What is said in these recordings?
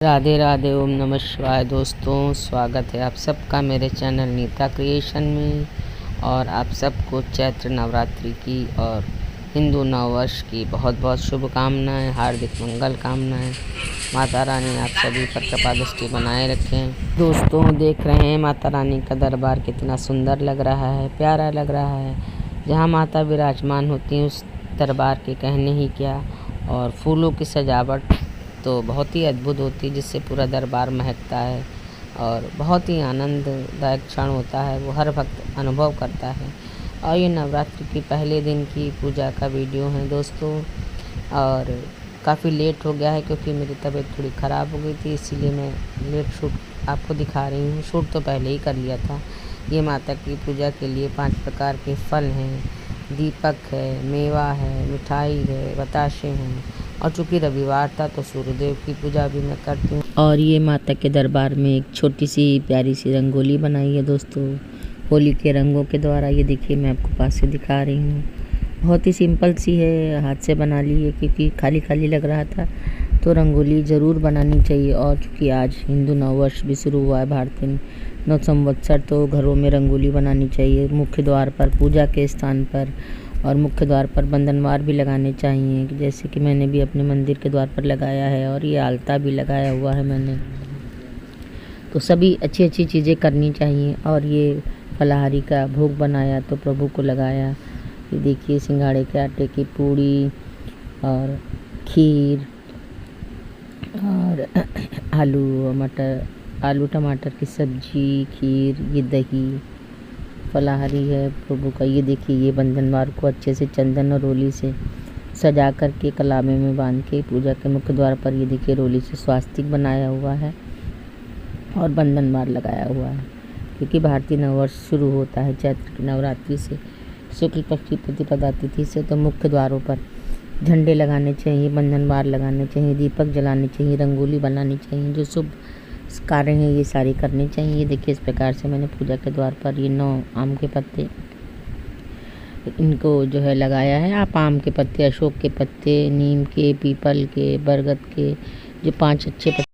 राधे राधे, ओम नमः शिवाय। दोस्तों, स्वागत है आप सबका मेरे चैनल नीता क्रिएशन में। और आप सबको चैत्र नवरात्रि की और हिंदू नववर्ष की बहुत बहुत शुभकामनाएं, हार्दिक मंगल कामनाएं। माता रानी आप सभी पर कृपा दृष्टि बनाए रखें। दोस्तों, देख रहे हैं माता रानी का दरबार कितना सुंदर लग रहा है, प्यारा लग रहा है। जहाँ माता विराजमान होती हैं उस दरबार के कहने ही क्या। और फूलों की सजावट तो बहुत ही अद्भुत होती है, जिससे पूरा दरबार महकता है और बहुत ही आनंददायक क्षण होता है, वो हर भक्त अनुभव करता है। और ये नवरात्रि के पहले दिन की पूजा का वीडियो है दोस्तों। और काफ़ी लेट हो गया है क्योंकि मेरी तबीयत थोड़ी ख़राब हो गई थी, इसीलिए मैं लेट शूट आपको दिखा रही हूँ। शूट तो पहले ही कर लिया था। ये माता की पूजा के लिए 5 प्रकार के फल हैं, दीपक है, मेवा है, मिठाई है, बताशे हैं। और चूँकि रविवार था तो सूर्यदेव की पूजा भी मैं करती हूँ। और ये माता के दरबार में एक छोटी सी प्यारी सी रंगोली बनाई है दोस्तों, होली के रंगों के द्वारा। ये देखिए, मैं आपको पास से दिखा रही हूँ। बहुत ही सिंपल सी है, हाथ से बना ली है क्योंकि खाली खाली लग रहा था, तो रंगोली ज़रूर बनानी चाहिए। और चूँकि आज हिंदू नववर्ष भी शुरू हुआ है, भारतीय नव संवत्सर, तो घरों में रंगोली बनानी चाहिए। मुख्य द्वार पर, पूजा के स्थान पर और मुख्य द्वार पर बंधनवार भी लगाने चाहिए, जैसे कि मैंने भी अपने मंदिर के द्वार पर लगाया है। और ये आलता भी लगाया हुआ है मैंने। तो सभी अच्छी अच्छी चीज़ें करनी चाहिए। और ये फलाहारी का भोग बनाया तो प्रभु को लगाया। ये देखिए, सिंघाड़े के आटे की पूड़ी और खीर और आलू टमाटर की सब्जी, खीर, ये दही फलाहारी है प्रभु का। ये देखिए, ये बंधनवार को अच्छे से चंदन और रोली से सजा करके कलामे में बांध के पूजा के मुख्य द्वार पर, ये देखिए, रोली से स्वास्तिक बनाया हुआ है और बंधनवार लगाया हुआ है। क्योंकि भारतीय नववर्ष शुरू होता है चैत्र की नवरात्रि से, शुक्ल पक्ष की प्रतिपदा तिथि से। तो मुख्य द्वारों पर झंडे लगाने चाहिए, बंधनवार लगाने चाहिए, दीपक जलाने चाहिए, रंगोली बनानी चाहिए। जो शुभ कार्य हैं ये सारी करनी चाहिए। ये देखिए, इस प्रकार से मैंने पूजा के द्वार पर ये 9 आम के पत्ते इनको जो है लगाया है। आप आम के पत्ते, अशोक के पत्ते, नीम के, पीपल के, बरगद के, जो 5 अच्छे पत्ते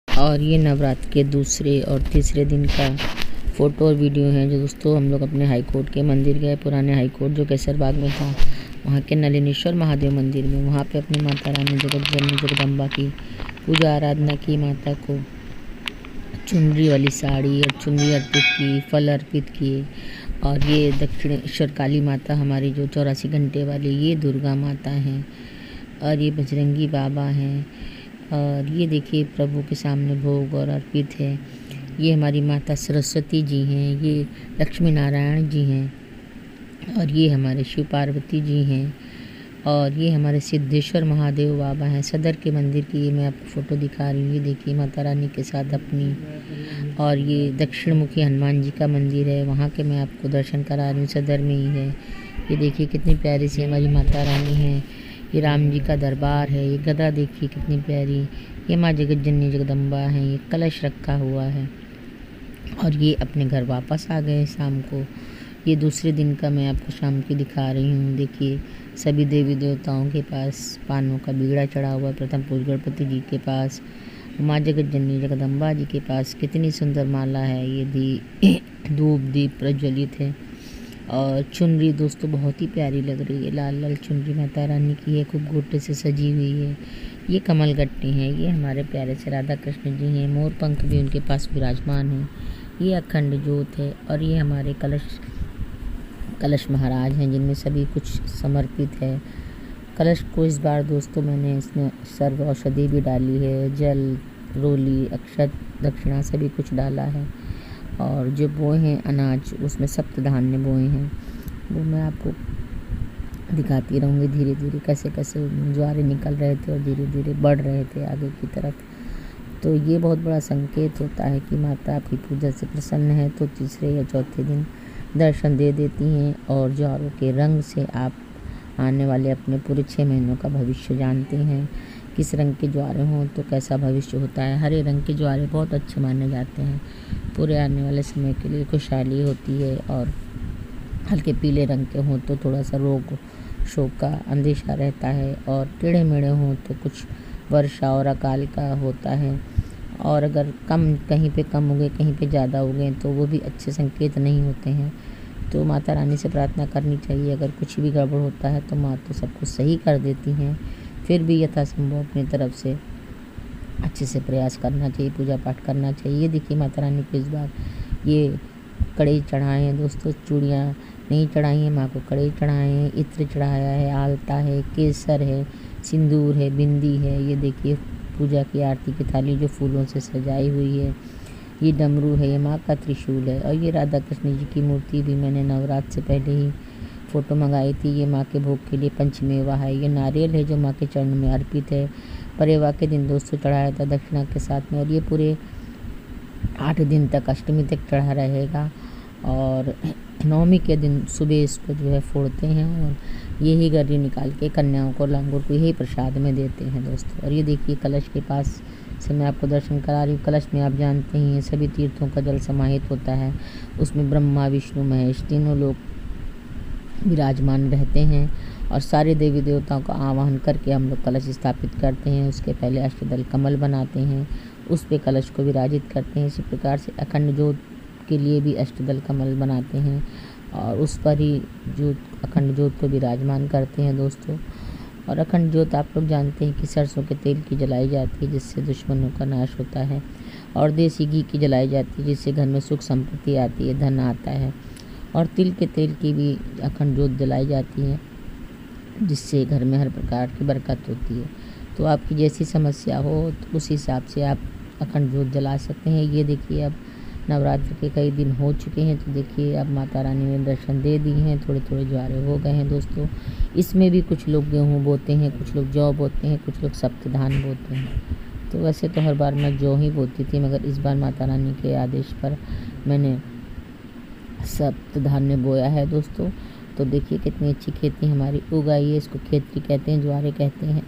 और ये नवरात्र के दूसरे और तीसरे दिन का फ़ोटो और वीडियो है। जो दोस्तों, हम लोग अपने हाई कोर्ट के मंदिर गए, पुराने हाई कोर्ट जो केसरबाग में था, वहाँ के नलिनेश्वर महादेव मंदिर में। वहाँ पे अपनी माता रानी जगत जननी जगदम्बा की पूजा आराधना की। माता को चुनरी वाली साड़ी और चुनरी अर्पित की, फल अर्पित किए। और ये दक्षिणेश्वर काली माता हमारी जो 84 घंटे वाली, ये दुर्गा माता हैं। और ये बजरंगी बाबा हैं। और ये देखिए, प्रभु के सामने भोग और अर्पित है। ये हमारी माता सरस्वती जी हैं, ये लक्ष्मी नारायण जी हैं, और ये हमारे शिव पार्वती जी हैं। और ये हमारे सिद्धेश्वर महादेव बाबा हैं। सदर के मंदिर की ये मैं आपको फ़ोटो दिखा रही हूँ। ये देखिए, माता रानी के साथ अपनी। और ये दक्षिण मुखी हनुमान जी का मंदिर है, वहाँ के मैं आपको दर्शन करा रही हूँ, सदर में ही है। ये देखिए, कितनी प्यारी सी हमारी माता रानी है। ये राम जी का दरबार है। ये गदा देखिए कितनी प्यारी। ये माँ जगत जननी जगदम्बा है। ये कलश रखा हुआ है। और ये अपने घर वापस आ गए शाम को। ये दूसरे दिन का मैं आपको शाम की दिखा रही हूँ। देखिए, सभी देवी देवताओं के पास पानों का बीड़ा चढ़ा हुआ है। प्रथम पूज गणपति जी के पास, माँ जगत जननी जगदम्बा जी के पास कितनी सुंदर माला है। ये धूप दीप प्रज्वलित है और चुनरी दोस्तों बहुत ही प्यारी लग रही है। लाल लाल चुनरी माता रानी की है, खूब गोटे से सजी हुई है। ये कमल गट्टी हैं, ये हमारे प्यारे से राधा कृष्ण जी हैं। मोर पंख भी उनके पास विराजमान है। ये अखंड ज्योत है और ये हमारे कलश महाराज हैं, जिनमें सभी कुछ समर्पित है। कलश को इस बार दोस्तों मैंने इसमें सर्व औषधि भी डाली है, जल, रोली, अक्षत, दक्षिणा सभी कुछ डाला है। और जो बोए हैं अनाज, उसमें सप्त धान्य बोए हैं, वो मैं आपको दिखाती रहूँगी धीरे धीरे कैसे कैसे ज्वारे निकल रहे थे और धीरे धीरे बढ़ रहे थे आगे की तरफ। तो ये बहुत बड़ा संकेत होता है कि माता आपकी पूजा से प्रसन्न है। तो तीसरे या चौथे दिन दर्शन दे देती हैं और ज्वारों के रंग से आप आने वाले अपने पूरे 6 महीनों का भविष्य जानते हैं। किस रंग के ज्वारे हों तो कैसा भविष्य होता है। हरे रंग के ज्वारे बहुत अच्छे माने जाते हैं, पूरे आने वाले समय के लिए खुशहाली होती है। और हल्के पीले रंग के हों तो थोड़ा सा रोग शोक का अंदेशा रहता है। और टेढ़े मेढ़े हों तो कुछ वर्षा और अकाल का होता है। और अगर कहीं पे कम हो गए, कहीं पे ज़्यादा हो गए तो वो भी अच्छे संकेत नहीं होते हैं। तो माता रानी से प्रार्थना करनी चाहिए। अगर कुछ भी गड़बड़ होता है तो माँ तो सब कुछ सही कर देती हैं। फिर भी यथासंभव अपनी तरफ से अच्छे से प्रयास करना चाहिए, पूजा पाठ करना चाहिए। ये देखिए माता रानी को इस बार ये कड़े चढ़ाए हैं दोस्तों, चूड़ियाँ नहीं चढ़ाई हैं, माँ को कड़े चढ़ाए हैं, इत्र चढ़ाया है, आलता है, केसर है, सिंदूर है, बिंदी है। ये देखिए पूजा की आरती की थाली जो फूलों से सजाई हुई है। ये डमरू है, ये माँ का त्रिशूल है। और ये राधा कृष्ण जी की मूर्ति भी मैंने नवरात्र से पहले ही फ़ोटो मंगाई थी। ये माँ के भोग के लिए पंचमेवा है। ये नारियल है जो माँ के चरण में अर्पित है। परेवा के दिन दोस्तों चढ़ाया था दक्षिणा के साथ में। और ये पूरे 8 दिन तक, अष्टमी तक चढ़ा रहेगा। और नवमी के दिन सुबह इसको जो है फोड़ते हैं और यही गरी निकाल के कन्याओं को, लंगूर को यही प्रसाद में देते हैं दोस्तों। और ये देखिए कलश के पास से मैं आपको दर्शन करा रही हूँ। कलश में आप जानते ही हैं सभी तीर्थों का जल समाहित होता है। उसमें ब्रह्मा, विष्णु, महेश तीनों लोग विराजमान रहते हैं। और सारे देवी देवताओं का आवाहन करके हम लोग कलश स्थापित करते हैं। उसके पहले अष्टदल कमल बनाते हैं, उस पे कलश को विराजित करते हैं। इसी प्रकार से अखंड ज्योत के लिए भी अष्टदल कमल बनाते हैं और उस पर ही जो अखंड ज्योत को विराजमान करते हैं दोस्तों। और अखंड ज्योत आप लोग जानते हैं कि सरसों के तेल की जलाई जाती है, जिससे दुश्मनों का नाश होता है। और देसी घी की जलाई जाती है, जिससे घर में सुख संपत्ति आती है, धन आता है। और तिल के तेल की भी अखंड ज्योत जलाई जाती है, जिससे घर में हर प्रकार की बरकत होती है। तो आपकी जैसी समस्या हो तो उस हिसाब से आप अखंड ज्योत जला सकते हैं। ये देखिए अब नवरात्र के कई दिन हो चुके हैं, तो देखिए अब माता रानी ने दर्शन दे दी हैं। थोड़े थोड़े ज्वारे हो गए हैं दोस्तों। इसमें भी कुछ लोग गेहूँ बोते हैं, कुछ लोग जौ बोते हैं, कुछ लोग सप्तधान बोते हैं। तो वैसे तो हर बार मैं जौ ही बोती थी, मगर इस बार माता रानी के आदेश पर मैंने सप्तधान्य बोया है दोस्तों। तो देखिए कितनी अच्छी खेती हमारी उगाई है। इसको खेती कहते हैं, ज्वारे कहते हैं।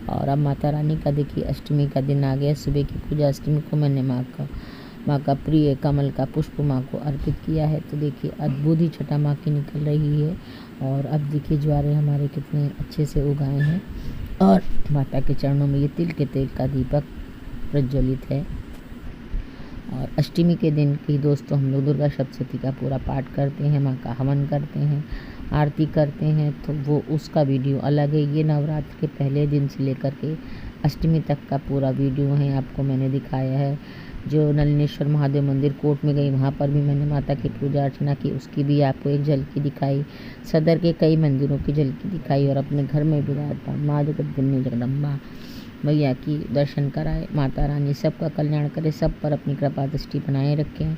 और अब माता रानी का देखिए अष्टमी का दिन आ गया। सुबह की पूजा अष्टमी को मैंने माँ का प्रिय कमल का पुष्प माँ को अर्पित किया है। तो देखिए अद्भुत ही छटा माँ की निकल रही है। और अब देखिए ज्वारे हमारे कितने अच्छे से उगाए हैं। और माता के चरणों में ये तिल के तेल का दीपक प्रज्वलित है। और अष्टमी के दिन की दोस्तों हम लोग दुर्गा सप्तशती का पूरा पाठ करते हैं, माँ का हवन करते हैं, आरती करते हैं। तो वो उसका वीडियो अलग है। ये नवरात्र के पहले दिन से लेकर के अष्टमी तक का पूरा वीडियो है, आपको मैंने दिखाया है। जो नलिनेश्वर महादेव मंदिर कोट में गई, वहाँ पर भी मैंने माता की पूजा अर्चना की, उसकी भी आपको एक झलकी दिखाई। सदर के कई मंदिरों की झलकी दिखाई। और अपने घर में विराजमान माँ जगत जननी जगदम्बा मैया की दर्शन कराए। माता रानी सबका कल्याण करे, सब पर अपनी कृपा दृष्टि बनाए रखें।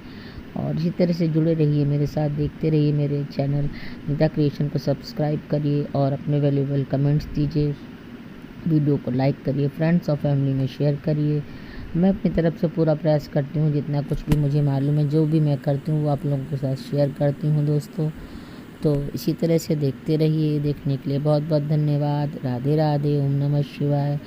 और इसी तरह से जुड़े रहिए मेरे साथ, देखते रहिए मेरे चैनल नीता क्रिएशन को सब्सक्राइब करिए और अपने वैल्यूएबल कमेंट्स दीजिए। वीडियो को लाइक करिए, फ्रेंड्स और फैमिली में शेयर करिए। मैं अपनी तरफ से पूरा प्रयास करती हूँ, जितना कुछ भी मुझे मालूम है, जो भी मैं करती हूँ वो आप लोगों के साथ शेयर करती हूँ दोस्तों। तो इसी तरह से देखते रहिए। देखने के लिए बहुत बहुत धन्यवाद। राधे राधे, ओम नमः शिवाय।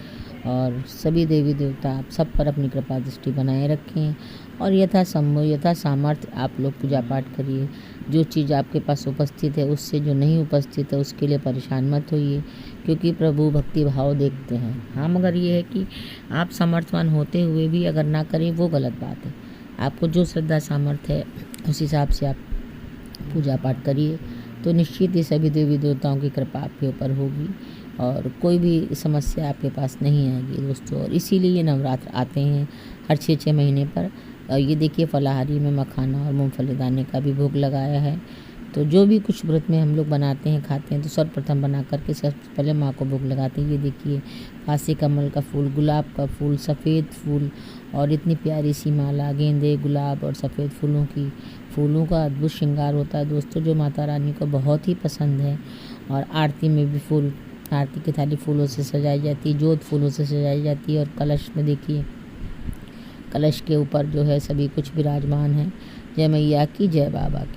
और सभी देवी देवता आप सब पर अपनी कृपा दृष्टि बनाए रखें और यथा संभव यथा सामर्थ्य आप लोग पूजा पाठ करिए। जो चीज़ आपके पास उपस्थित है उससे जो नहीं उपस्थित है उसके लिए परेशान मत होइए, क्योंकि प्रभु भक्ति भाव देखते हैं। हाँ, मगर ये है कि आप समर्थवान होते हुए भी अगर ना करें वो गलत बात है। आपको जो श्रद्धा सामर्थ्य है उस हिसाब से आप पूजा पाठ करिए, तो निश्चित ही सभी देवी देवताओं की कृपा आपके ऊपर होगी और कोई भी समस्या आपके पास नहीं आएगी दोस्तों। और इसीलिए ये नवरात्र आते हैं हर 6-6 महीने पर। ये देखिए फलाहारी में मखाना और मूंगफली दाने का भी भोग लगाया है। तो जो भी कुछ व्रत में हम लोग बनाते हैं खाते हैं तो सर्वप्रथम बना करके सबसे पहले माँ को भोग लगाते हैं। ये देखिए फांसी कमल का फूल, गुलाब का फूल, सफ़ेद फूल और इतनी प्यारी सी माला गेंदे, गुलाब और सफ़ेद फूलों का अद्भुत श्रृंगार होता है दोस्तों, जो माता रानी को बहुत ही पसंद है। और आरती में भी फूल, आरती की थाली फूलों से सजाई जाती है, जोत फूलों से सजाई जाती है और कलश में देखिए, कलश के ऊपर जो है सभी कुछ विराजमान है। जय मैया की, जय बाबा की।